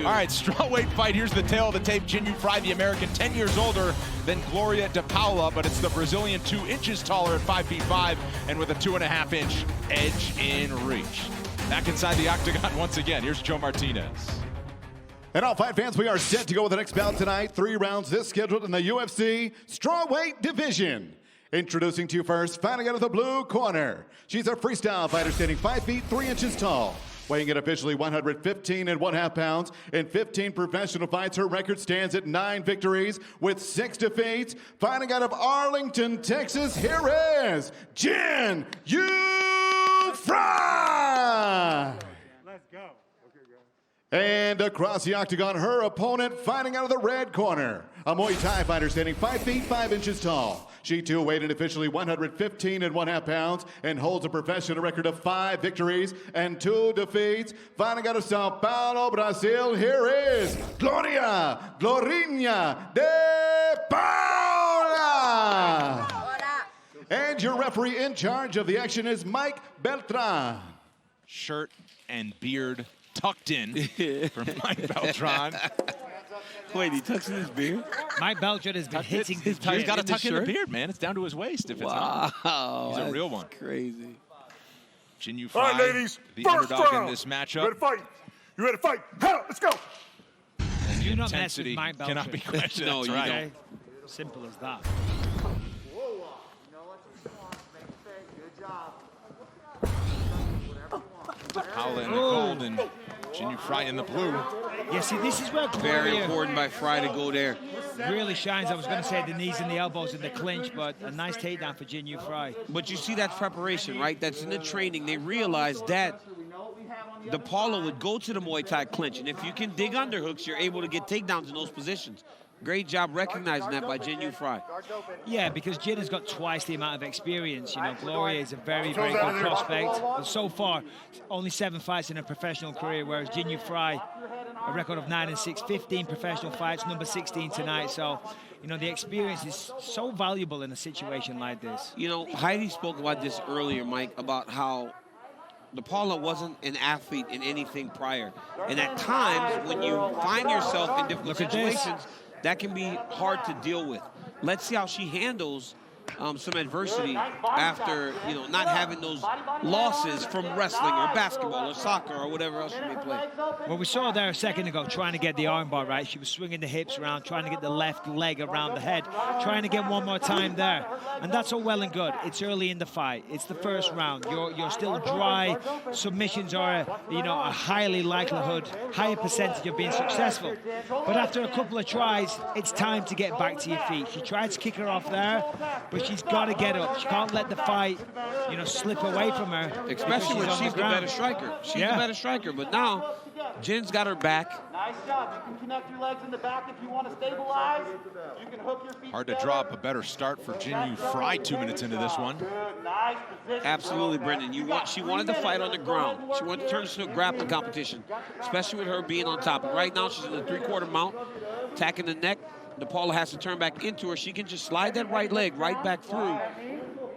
All right, strawweight fight. Here's the tail of the tape. Jinh Yu Frey, the American, 10 years older than Gloria de Paula, but it's the Brazilian 2 inches taller at 5'5" and with a 2.5-inch edge in reach. Back inside the octagon once again. Here's Joe Martinez. And all fight fans, we are set to go with the next bout tonight. 3 rounds this scheduled in the UFC strawweight division. Introducing to you first, fighting out of the blue corner. She's a freestyle fighter standing 5 feet 3 inches tall. Weighing in officially 115.5 pounds. In 15 professional fights, her record stands at 9 victories with 6 defeats. Fighting out of Arlington, Texas, here is Jinh Yu Frey! Let's go. And across the octagon, her opponent fighting out of the red corner. A Muay Thai fighter standing 5 feet 5 inches tall. She too weighed in officially 115.5 pounds and holds a professional record of 5 victories and 2 defeats. Fighting out of Sao Paulo, Brazil, here is Gloria Glorinha de Paula. And your referee in charge of the action is Mike Beltran. Shirt and beard tucked in for Mike Beltran. Wait, he tucks in his beard? Mike Beltran has been hitting his He's got to tuck in the beard, man. It's down to his waist if it's not. Wow, He's a real one. Crazy. Jinh Yu Frey, All right, ladies. the First underdog round. in this You matchup. ready to fight? You ready to fight? Let's go. And Do the not mess with intensity Mike Beltran. cannot be questioned. No, That's you right. don't. Simple as that. Paula in the gold and Jinh Yu Frey in the blue. Yeah, see, this is where Very Gloria important by Frey to go there. really shines. I was going to say the knees and the elbows in the clinch, but a nice takedown for Jinh Yu Frey. But you see that preparation, right? That's in the training. They realized that the Paula would go to the Muay Thai clinch, and if you can dig underhooks, you're able to get takedowns in those positions. Great job recognizing that by Jinh Yu Frey. Yeah, because Jin has got twice the amount of experience. You know, Gloria is a very, very good prospect. But so far, only 7 fights in her professional career, whereas Jinh Yu Frey, a record of 9-6, 15 professional fights, number 16 tonight. So, you know, the experience is so valuable in a situation like this. You know, Heidi spoke about this earlier, Mike, about how the Paula wasn't an athlete in anything prior. And at times, when you find yourself in difficult situations, that can be hard to deal with. Let's see how she handles some adversity after, you know, not having those losses from wrestling or basketball or soccer or whatever else you may play. Well, we saw there a second ago trying to get the armbar right. She was swinging the hips around, trying to get the left leg around the head, trying to get one more time there. And that's all well and good. It's early in the fight. It's the first round. You're still dry. Submissions are, you know, a higher percentage of being successful. But after a couple of tries, it's time to get back to your feet. She tried to kick her off there, but she's got to get up. She can't let the fight, you know, slip away from her. Especially when she's the better striker. She's the better striker, but now Jin's got her back. Nice job. You can connect your legs in the back if you want to stabilize. You can hook your feet. Hard to draw up a better start for Jinh Yu Frey 2 minutes into this one. Good. Nice position. Absolutely, Brendan. She wanted to fight on the ground. She wanted to turn this into a grappling competition, especially with her being on top. But right now, she's in the 3/4 mount, attacking the neck. The Paula has to turn back into her. She can just slide that right leg right back through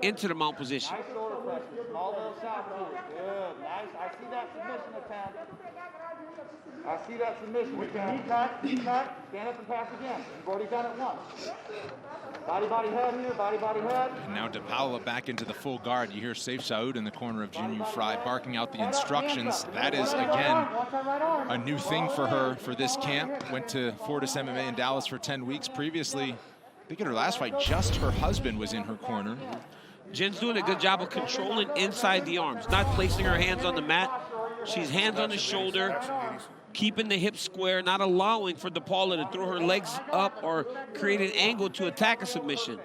into the mount position. Nice shoulder pressure. Small little shot here. Good. Nice. I see that submission attempt. I see that submission attempt. Knee cut. Stand up and pass again. You've already done it once. Body, body, head here. Body, body, head. And now de Paula back into the full guard. You hear Saif Saud in the corner of Jinh Yu Frey barking out the instructions. That is, again, a new thing for her for this camp. Went to Fortis MMA in Dallas for 10 weeks. Previously, I think in her last fight, just her husband was in her corner. Jin's doing a good job of controlling inside the arms, not placing her hands on the mat. She's hands on the shoulder, keeping the hips square, not allowing for DePaula to throw her legs up or create an angle to attack a submission.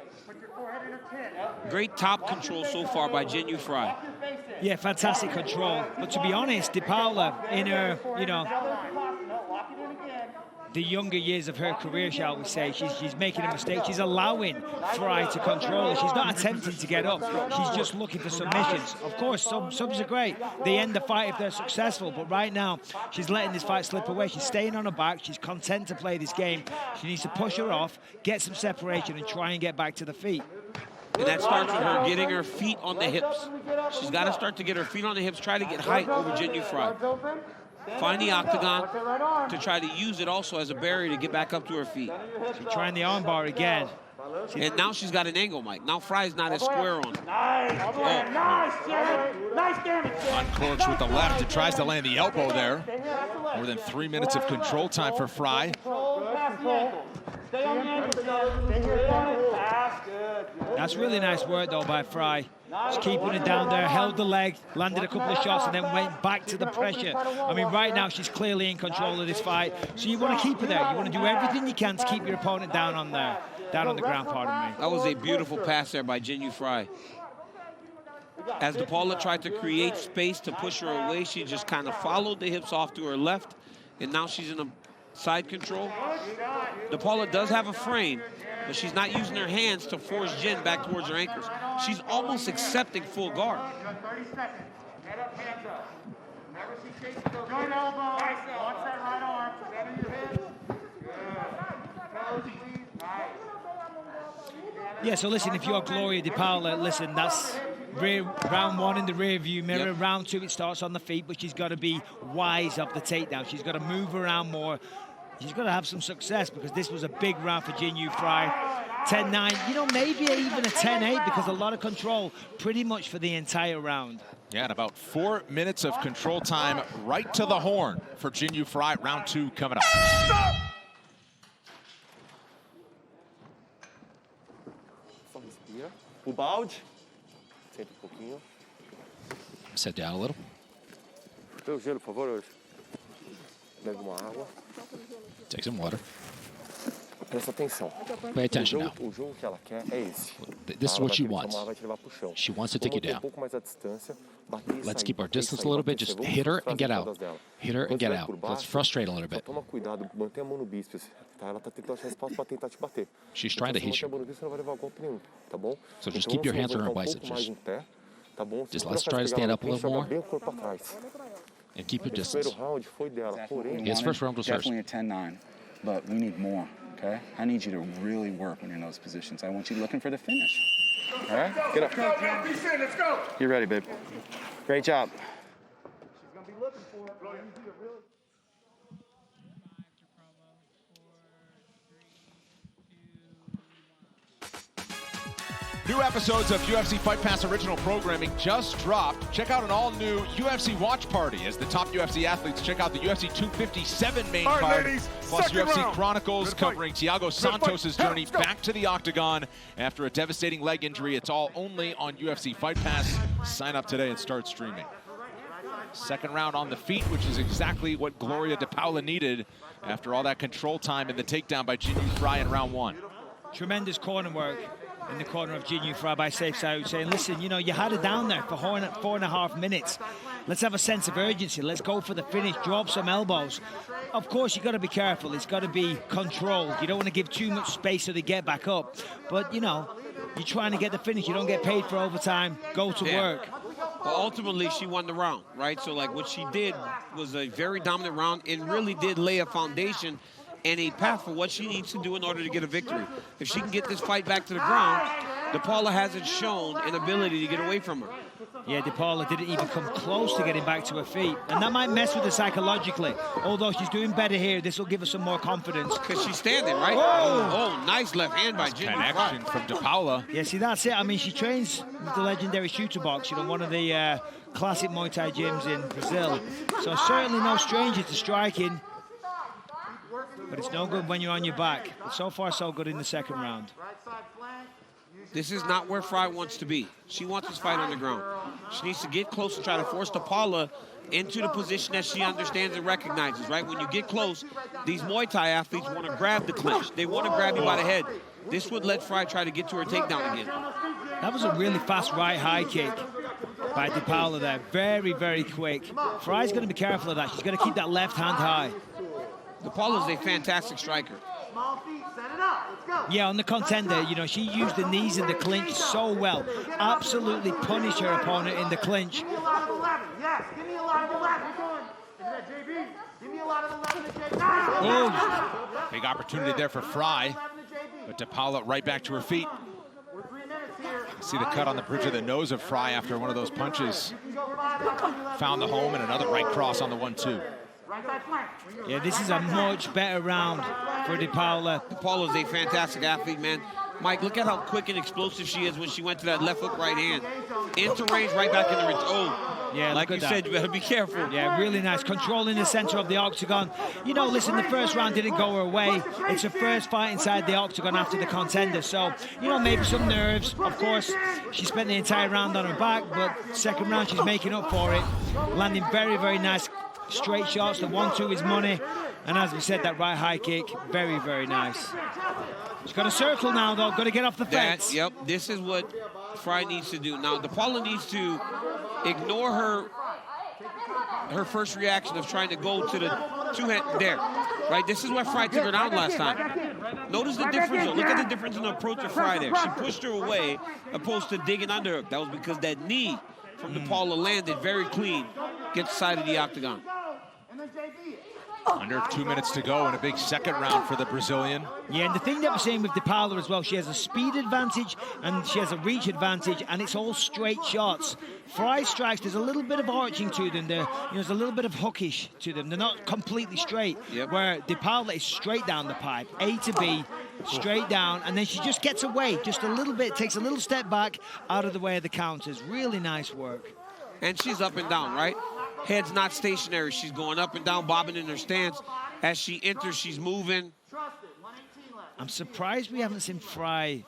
Great top control so far by Jinh Yu Frey. Yeah, fantastic control. But to be honest, de Paula, in her, you know, the younger years of her career, shall we say, she's making a mistake. She's allowing Frey to control her. She's not attempting to get up. She's just looking for submissions. Of course, subs are great. They end the fight if they're successful. But right now, she's letting this fight slip away. She's staying on her back. She's content to play this game. She needs to push her off, get some separation, and try and get back to the feet. And that starts with her getting her feet on the hips. She's got to start to get her feet on the hips, try to get height over Jinh Yu Frey. find the octagon to try to use it also as a barrier to get back up to her feet. She's trying the armbar again. And now she's got an angle, Mike. Now Frey's not as square on. Nice, Jerry. Nice damage, Jerry. Uncorks with the left. It tries to land the elbow there. More than 3 minutes of control time for Frey. Stay on the ankle, Stay here. That's good. That's really nice work, though, by Frey. Just keeping it down there, held the leg, landed a couple of shots, and then went back to the pressure. I mean, right now, she's clearly in control of this fight. So you want to keep her there. You want to do everything you can to keep your opponent down on there. Down on the ground, pardon me. That was a beautiful pass there by Jinh Yu Frey. As DePaula tried to create space to push her away, she just kind of followed the hips off to her left, and now she's in a side control. DePaula does have a frame, but she's not using her hands to force Jinh back towards her ankles. She's almost accepting full guard. 30 seconds. Head up, hands up. Whenever she takes the joint elbow, launch that right arm, center your hips. Good. Please. Nice. Yeah, so listen, if you're Gloria DePaula, listen, that's round one in the rear view mirror. Yep. Round two, it starts on the feet, but she's got to be wise of the takedown. She's got to move around more. She's got to have some success because this was a big round for Jinh Yu Frey. 10-9, you know, maybe even a 10-8 because a lot of control pretty much for the entire round. Yeah, and about 4 minutes of control time right to the horn for Jinh Yu Frey. Round two coming up. Stop! Só respira. O balde. Senta pouquinho. Sit down a little. Meu gelo, por favor, hoje. Bebe uma água. Take some water. Presta atenção. Pay attention now. O jogo que ela quer é esse. This is what she wants. Vai te levar pro chão. She wants to take you down. pouco mais a distância, bater e Let's sair, keep our bater e distance a sair, little bater bit. e Just sair. hit her Vamos and get frustrar out. as dela. Hit her and Quando get estiver out. por Let's baixo, frustrate a little só bit. toma cuidado, mantém a mão no bíceps. Tá? Ela tá tentando achar espaço para tentar te bater. She's Se trying to você hit manter a you. mão no bíceps, você não vai levar golpe nenhum, tá bom? So just Então, keep your vamos hands on her levantar biceps. mais em pé, tá bom? Just Segura let's pra try to pegar stand lá up a na frente, little joga more. bem o corpo pra trás. And keep your Esse primeiro distance. round foi dela, porém... His first round was hers. Definitely a 10-9, but we need more, okay? I need you to really work when you're in those positions. I want you looking for the finish. All right? Get up. Go, Jen. Be sitting. Let's go. You're ready, babe. Great job. She's going to be looking for it. Bro, you need to really... New episodes of UFC Fight Pass original programming just dropped. Check out an all-new UFC watch party as the top UFC athletes check out the UFC 257 main All right, card, ladies, plus second UFC round. Chronicles Good fight. covering Thiago Good fight. Santos' journey Let's go. back to the octagon after a devastating leg injury. It's all only on UFC Fight Pass. Sign up today and start streaming. Second round on the feet, which is exactly what Gloria DePaula needed after all that control time and the takedown by Jinh Yu Frey in round one. Tremendous corner work in the corner of Jinh Yu Frey by Safe Saud, saying, listen, you know, you had it down there for 4.5 minutes. Let's have a sense of urgency. Let's go for the finish, drop some elbows. Of course, you've got to be careful. It's got to be controlled. You don't want to give too much space so they get back up. But, you know, you're trying to get the finish. You don't get paid for overtime. Go to work. Well, ultimately, she won the round, right? So, like, what she did was a very dominant round and really did lay a foundation and a path for what she needs to do in order to get a victory. If she can get this fight back to the ground, DePaula hasn't shown an ability to get away from her. Yeah, DePaula didn't even come close to getting back to her feet. And that might mess with her psychologically. Although she's doing better here, this will give her some more confidence. Because she's standing, right? Whoa. Oh, nice left hand by Jinh Yu Connection Frey. from DePaula. Yeah, see, that's it. I mean, she trains with the legendary shooter box, you know, one of the classic Muay Thai gyms in Brazil. So certainly no stranger to striking. But it's no good when you're on your back. But so far, so good in the second round. This is not where Frey wants to be. She wants this fight on the ground. She needs to get close and try to force DePaula into the position that she understands and recognizes, right? When you get close, these Muay Thai athletes want to grab the clinch. They want to grab you by the head. This would let Frey try to get to her takedown again. That was a really fast right high kick by DePaula there. Very, very quick. Frey's going to be careful of that. She's going to keep that left hand high. DePaula's a fantastic striker. Small feet, set it up. Let's go. Yeah, on the contender, you know, she used the knees in the clinch so well. Absolutely punished her opponent in the clinch. Give me a lot of 11. Yes, give me a lot of 11. Is that JB? Give me a lot of 11 to JB. Oh, Big opportunity there for Frey. But DePaula right back to her feet. We're 3 minutes here. See the cut on the bridge of the nose of Frey after one of those punches. Found the home and another right cross on the 1-2. Yeah, this is a much better round for DePaula. DePaula's a fantastic athlete, man. Mike, look at how quick and explosive she is when she went to that left hook right hand. Into range, right back in the range. Oh, yeah, like you said, you better be careful. Yeah, really nice. Controlling the center of the octagon. You know, listen, the first round didn't go her way. It's her first fight inside the octagon after the contender. So, you know, maybe some nerves. Of course, she spent the entire round on her back, but second round, she's making up for it. Landing very, very nice straight shots. The 1-2 is money. And as we said, that right high kick, very, very nice. She's got a circle now, though. Got to get off the fence. Yep, this is what Frey needs to do. Now, DePaula needs to ignore her first reaction of trying to go to the two-hand there, right? This is why Frey took her down last time. Notice the difference, though. Look at the difference in the approach of Frey there. She pushed her away opposed to digging under her. That was because that knee from DePaula landed very clean, gets the side of the octagon. Under 2 minutes to go in a big second round for the Brazilian. Yeah, and the thing that we're seeing with DePaula as well, she has a speed advantage and she has a reach advantage, and it's all straight shots. Frey strikes, there's a little bit of arching to them. There's a little bit of hookish to them. They're not completely straight, where DePaula is straight down the pipe, A to B, straight down, and then she just gets away just a little bit, takes a little step back out of the way of the counters. Really nice work. And she's up and down, right? Head's not stationary. She's going up and down, bobbing in her stance. As she enters, she's moving. I'm surprised we haven't seen Frey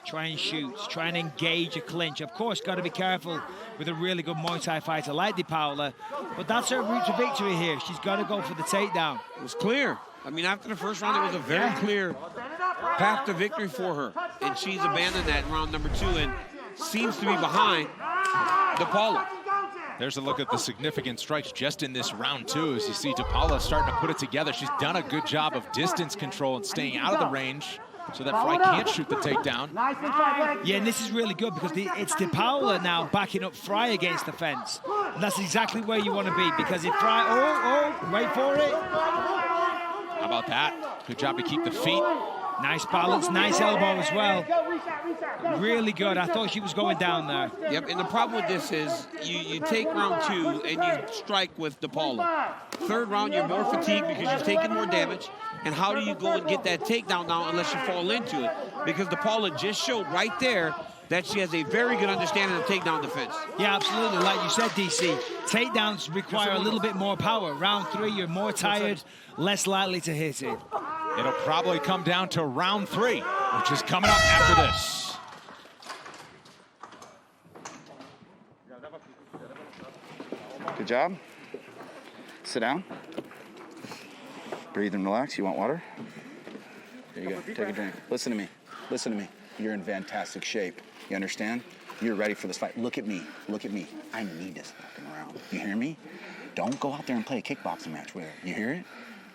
try and shoot, try and engage a clinch. Of course, got to be careful with a really good Muay Thai fighter like DePaula, but that's her route to victory here. She's got to go for the takedown. It was clear. I mean, after the first round, it was a very clear path to victory for her. And she's abandoned that in round number 2 and seems to be behind DePaula. There's a look at the significant strikes just in this round 2. As you see DePaula starting to put it together. She's done a good job of distance control and staying out of the range so that Frey can't shoot the takedown. Yeah, and this is really good because it's DePaula now backing up Frey against the fence. And that's exactly where you want to be, because if Frey, wait for it. How about that? Good job to keep the feet. Nice balance, nice elbow as well. Really good. I thought she was going down there. Yep, and the problem with this is you take round 2 and you strike with DePaula. Third round, you're more fatigued because you've taken more damage. And how do you go and get that takedown now unless you fall into it? Because DePaula just showed right there that she has a very good understanding of takedown defense. Yeah, absolutely. Like you said, DC, takedowns require a little bit more power. Round 3, you're more tired, less likely to hit it. It'll probably come down to round 3, which is coming up after this. Good job. Sit down. Breathe and relax. You want water? There you go. Take a drink. Listen to me. Listen to me. You're in fantastic shape. You understand? You're ready for this fight. Look at me. Look at me. I need this fucking round. You hear me? Don't go out there and play a kickboxing match with her. You hear it?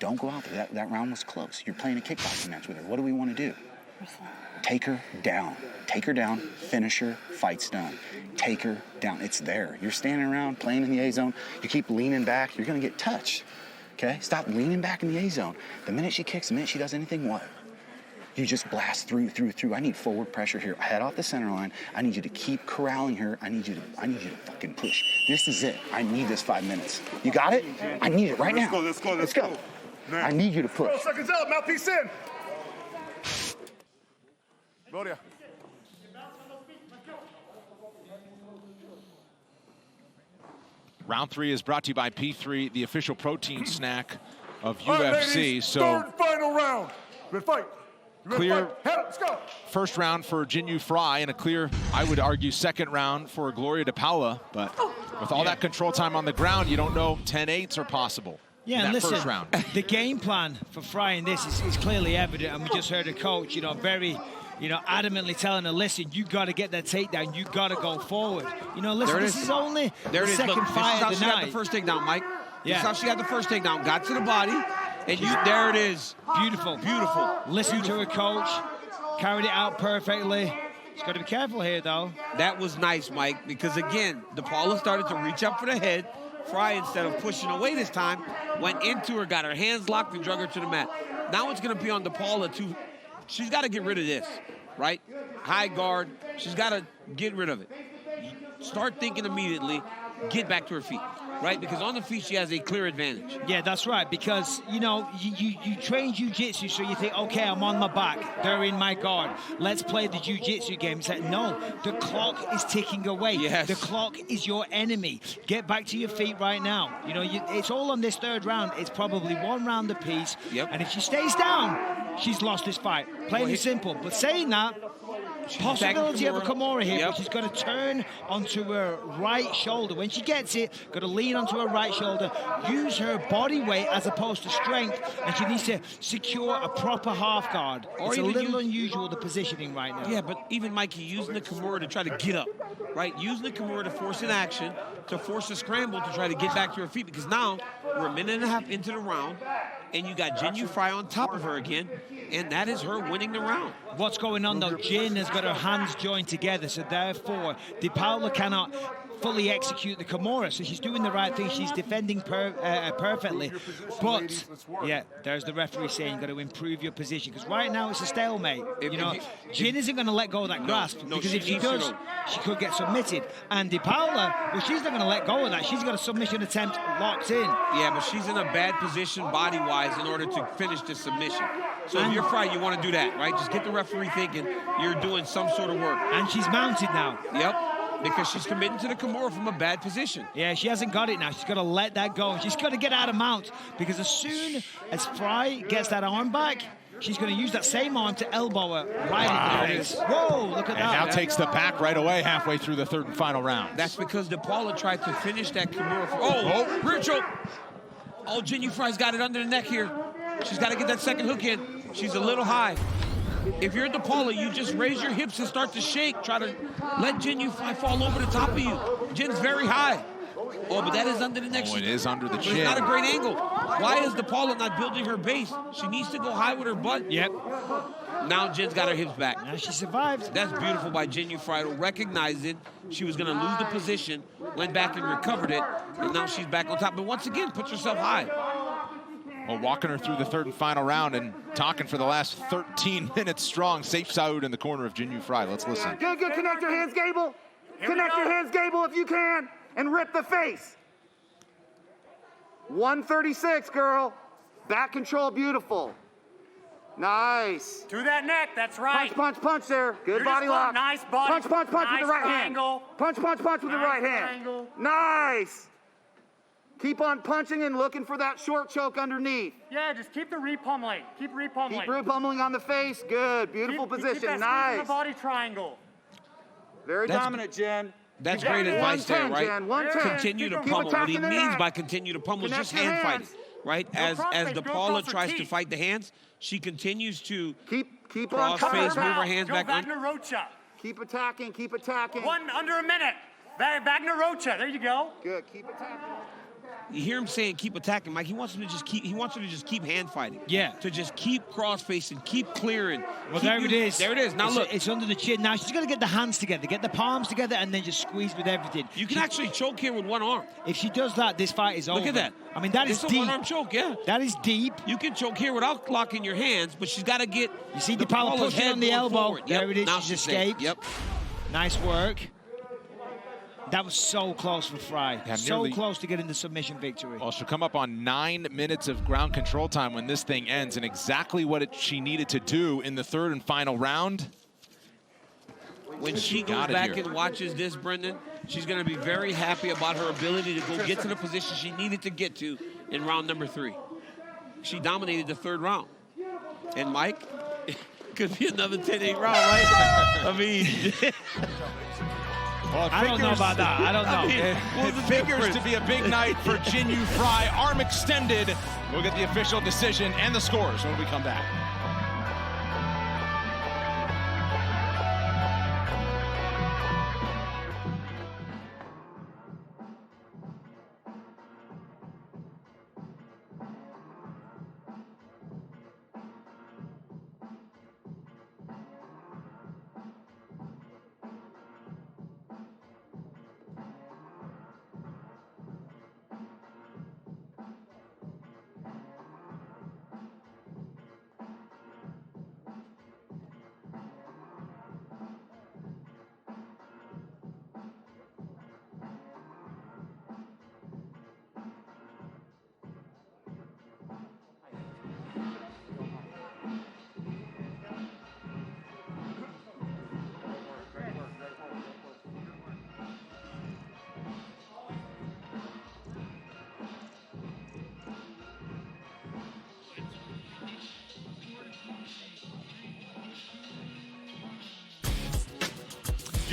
Don't go out there. That round was close. You're playing a kickboxing match with her. What do we want to do? Take her down. Take her down. Finish her. Fight's done. Take her down. It's there. You're standing around playing in the A zone. You keep leaning back. You're going to get touched. Okay? Stop leaning back in the A zone. The minute she kicks, the minute she does anything, what? You just blast through. I need forward pressure here. Head off the center line. I need you to keep corralling her. I need you to fucking push. This is it. I need this 5 minutes. You got it? I need it right now. Let's go. I need you to push. 12 seconds out. Mouthpiece in. Gloria. Round 3 is brought to you by P3, the official protein snack of UFC. All right, ladies, So third final round. Ready to fight. clear Let's go. first round for Jinyu Frey and a clear, I would argue, second round for Gloria DePaula. But with all that control time on the ground, you don't know 10-8s are possible. Yeah, in and that listen, first round. the game plan for Frey in this is clearly evident, and we just heard a coach, very, adamantly telling her, listen, you got to get that takedown, you got to go forward. Listen, this is only the second fight of the night. This is how she got the first takedown, Mike. Yeah. This is how she got the first takedown. Got to the body, and there it is. Beautiful. Beautiful. Listen to her coach, carried it out perfectly. She's got to be careful here, though. That was nice, Mike, because, again, DePaula started to reach up for the head. Frey, instead of pushing away this time, went into her, got her hands locked, and drug her to the mat. Now it's going to be on DePaula to, she's got to get rid of this, right? High guard, she's got to get rid of it. Start thinking immediately, get back to her feet. right? Because on the feet, she has a clear advantage. Yeah, that's right, because, you know, you train jiu-jitsu, so you think, okay, I'm on my back, they're in my guard, let's play the jiu-jitsu game. It's like, no, the clock is ticking away. Yes. The clock is your enemy. Get back to your feet right now. You know, it's all on this third round. It's probably 1 round apiece, and if she stays down, she's lost this fight. Plain and simple. But saying that, possibility of a Kimura here, but she's going to turn onto her right shoulder. When she gets it, going to lean onto her right shoulder, use her body weight as opposed to strength, and she needs to secure a proper half guard. It's a little unusual, the positioning right now. Yeah, but even Mikey using the Kimura to try to get up, right? Using the Kimura to force an action, to force a scramble to try to get back to her feet, because now we're a minute and a half into the round, and you got Jin Yu Frey on top of her again, and that is her winning the round. What's going on, though? Jin has got her hands joined together, so therefore, Paula cannot fully execute the Kimura, so she's doing the right thing. She's defending perfectly. But, yeah, there's the referee saying, got to improve your position, because right now it's a stalemate. Jin isn't going to let go of that grasp, because if she does, she could get submitted. And Paula, well, she's not going to let go of that. She's got a submission attempt locked in. Yeah, but she's in a bad position body-wise in order to finish the submission. So if you're Frey, you want to do that, right? Just get the referee thinking you're doing some sort of work. And she's mounted now. Yep, because she's committing to the Kimura from a bad position. Yeah, she hasn't got it now. She's got to let that go. She's got to get out of mount, because as soon as Frey gets that arm back, she's going to use that same arm to elbow her right in the face. Whoa, look at that. And now takes the back right away halfway through the third and final round. That's because Paula tried to finish that Kimura. Rear choke. Oh, Jin Yu Frey's got it under the neck here. She's got to get that second hook in. She's a little high. If you're Paula, you just raise your hips and start to shake. Try to let Jin Yu Frey fall over the top of you. Jin's very high. Oh, but that is under the neck. Oh, it is under the chin. It's not a great angle. Why is Paula not building her base? She needs to go high with her butt. Yep. Now Jin's got her hips back. Now she survives. That's beautiful by Jin Yu Frey, recognizing she was going to lose the position, went back and recovered it, and now she's back on top. But once again, puts herself high. Well, walking her through the third and final round and talking for the last 13 minutes strong, Saif Saud in the corner of Jin Yu Frey. Let's listen. Good. Connect your hands, Gable. Connect your hands, Gable, if you can, and rip the face. 136, girl. Back control, beautiful. Nice. To that neck, that's right. Punch there. Good body lock. Nice body. Punch with the right triangle. hand. Punch with the right hand. Nice. Keep on punching and looking for that short choke underneath. Yeah, just keep the repummeling. Keep repummeling. Keep repummeling on the face. Good. Beautiful position. Keep that nice. the body triangle. Very dominant, Jen. That's great advice there, right? Jen, 110. Continue to pummel. What he means by continue to pummel is just hand fighting, right? As Paula tries to fight the hands, she continues to keep cross on face, move her hands back. Wagner Rocha. Keep attacking. Keep attacking. Under a minute. Wagner Rocha. There you go. Good. Keep attacking. You hear him saying keep attacking, Mike. He wants her to just keep hand fighting. Yeah. To just keep cross facing, keep clearing. Well, there it is. There it is. Now look. It's under the chin. Now she's got to get the hands together, get the palms together, and then just squeeze with everything. You can actually choke here with one arm. If she does that, this fight is over. Look at that. I mean, that is deep. It's a one-arm choke, yeah. That is deep. You can choke here without locking your hands, but she's got to get. You see Paula pushing on the elbow. Yep. There it is. Now she's escaped. Yep. Nice work. That was so close for Frey. Yeah, so close to getting the submission victory. Well, she'll come up on 9 minutes of ground control time when this thing ends, and exactly what she needed to do in the third and final round. When she goes back and watches this, Brendan, she's going to be very happy about her ability to go get to the position she needed to get to in round number 3. She dominated the third round. And Mike, it could be another 10-8 round, right? I mean... Well, I don't know about that. I don't know. It figures to be a big night for Jin Yu Frey. Arm extended. We'll get the official decision and the scores when we come back.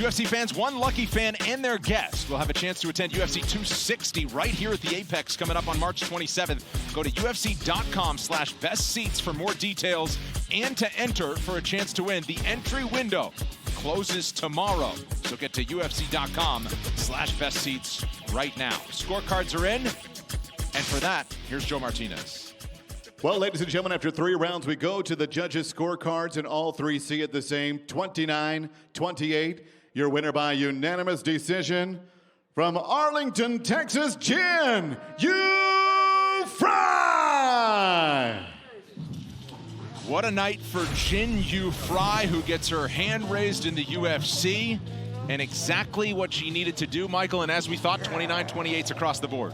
UFC fans, one lucky fan and their guest will have a chance to attend UFC 260 right here at the Apex coming up on March 27th. Go to UFC.com/best seats for more details and to enter for a chance to win. The entry window closes tomorrow, so get to UFC.com/best seats right now. Scorecards are in, and for that, here's Joe Martinez. Well, ladies and gentlemen, after 3 rounds, we go to the judges' scorecards, and all 3 see it the same, 29-28. Your winner by unanimous decision from Arlington, Texas, Jin Frey! What a night for Jin Frey, who gets her hand raised in the UFC, and exactly what she needed to do, Michael, and as we thought, 29-28's across the board.